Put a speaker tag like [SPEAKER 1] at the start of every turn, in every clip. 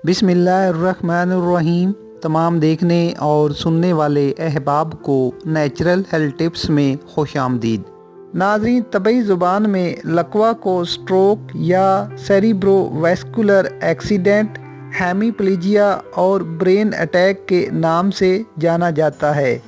[SPEAKER 1] बिस्मिल्लाहिर्रहमानिर्रहीम। तमाम देखने और सुनने वाले अहबाब को नेचुरल हेल्थ टिप्स में खुश आमदीद। नाज़रीन, तबई ज़ुबान में लकवा को स्ट्रोक या सेरिब्रोवैस्कुलर एक्सीडेंट, हेमीप्लीजिया और ब्रेन अटैक के नाम से जाना जाता है।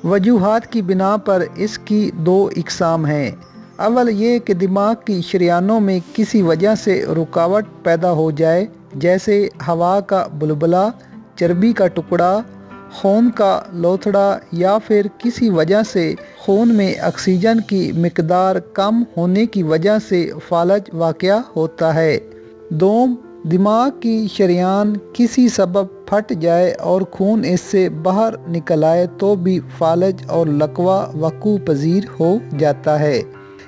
[SPEAKER 1] वजूहात की बिना पर इसकी दो इकसाम हैं। अव्वल ये कि दिमाग की शरियानों में किसी वजह से रुकावट पैदा हो जाए, जैसे हवा का बुलबुला, चर्बी का टुकड़ा, खून का लोथड़ा या फिर किसी वजह से खून में ऑक्सीजन की मिकदार कम होने की वजह से फालज वाक़या होता है। दोम, दिमाग की शरियान किसी सबब फट जाए और खून इससे बाहर निकल आए तो भी फालज और लकवा वकू पजीर हो जाता है।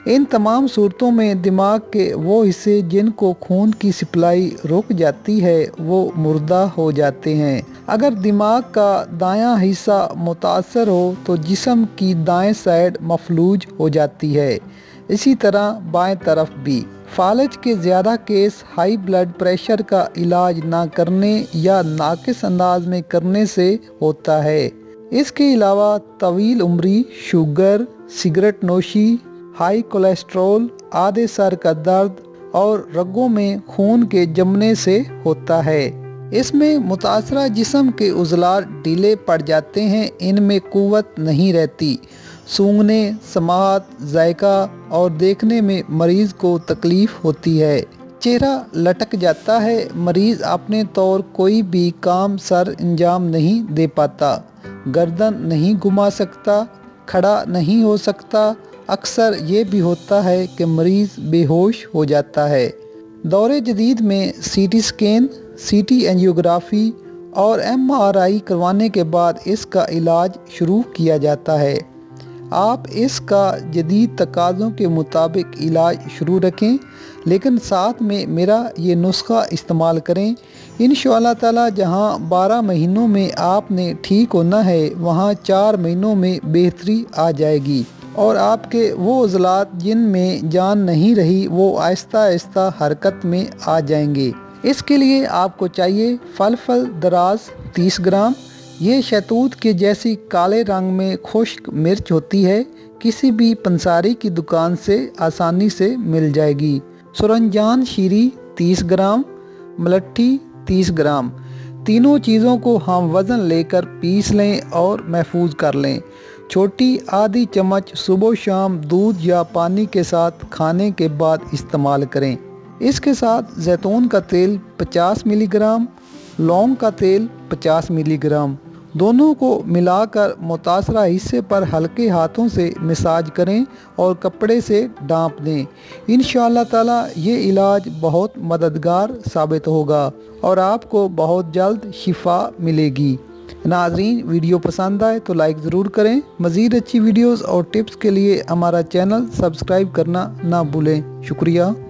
[SPEAKER 1] इन तमाम सूरतों में दिमाग के वो हिस्से जिनको खून की सप्लाई रुक जाती है वो मुर्दा हो जाते हैं। अगर दिमाग का दायां हिस्सा मुतासर हो तो जिस्म की दाएं साइड मफलूज हो जाती है। इसी तरह बाएं तरफ भी। फालज के ज़्यादा केस हाई ब्लड प्रेशर का इलाज ना करने या नाकिस अंदाज में करने से होता है। इसके अलावा तवील उम्री, शुगर, सिगरेट नोशी, हाई कोलेस्ट्रॉल, आधे सर का दर्द और रगों में खून के जमने से होता है। इसमें मुतासरा जिस्म के उज़लात ढीले पड़ जाते हैं, इनमें कुव्वत नहीं रहती। सूंघने, समात, जायका और देखने में मरीज़ को तकलीफ़ होती है। चेहरा लटक जाता है, मरीज़ अपने तौर कोई भी काम सर अंजाम नहीं दे पाता, गर्दन नहीं घुमा सकता, खड़ा नहीं हो सकता। अक्सर ये भी होता है कि मरीज़ बेहोश हो जाता है। दौरे जदीद में सीटी स्कैन, सीटी एंजियोग्राफी और एमआरआई करवाने के बाद इसका इलाज शुरू किया जाता है। आप इसका जदीद तकाज़ों के मुताबिक इलाज शुरू रखें, लेकिन साथ में मेरा ये नुस्खा इस्तेमाल करें। इंशाअल्लाह ताला जहां 12 महीनों में आपने ठीक होना है, वहां 4 महीनों में बेहतरी आ जाएगी और आपके वो उज़लात जिनमें जान नहीं रही वो आहिस्ता आहिस्ता हरकत में आ जाएंगे। इसके लिए आपको चाहिए फल दराज 30 ग्राम। ये शहतूत के जैसी काले रंग में खुश्क मिर्च होती है, किसी भी पंसारी की दुकान से आसानी से मिल जाएगी। सुरंजान शीरी 30 ग्राम, मलट्ठी 30 ग्राम। तीनों चीज़ों को हम वज़न लेकर पीस लें और महफूज कर लें। छोटी आधी चम्मच सुबह शाम दूध या पानी के साथ खाने के बाद इस्तेमाल करें। इसके साथ जैतून का तेल 50 मिलीग्राम, लौंग का तेल 50 मिलीग्राम, दोनों को मिलाकर मुतासरा हिस्से पर हल्के हाथों से मसाज करें और कपड़े से ढाँप दें। इंशाअल्लाह ताला ये इलाज बहुत मददगार साबित होगा और आपको बहुत जल्द शिफा मिलेगी। नाज़रीन, वीडियो पसंद आए तो लाइक ज़रूर करें। मज़ीद अच्छी वीडियोस और टिप्स के लिए हमारा चैनल सब्सक्राइब करना ना भूलें। शुक्रिया।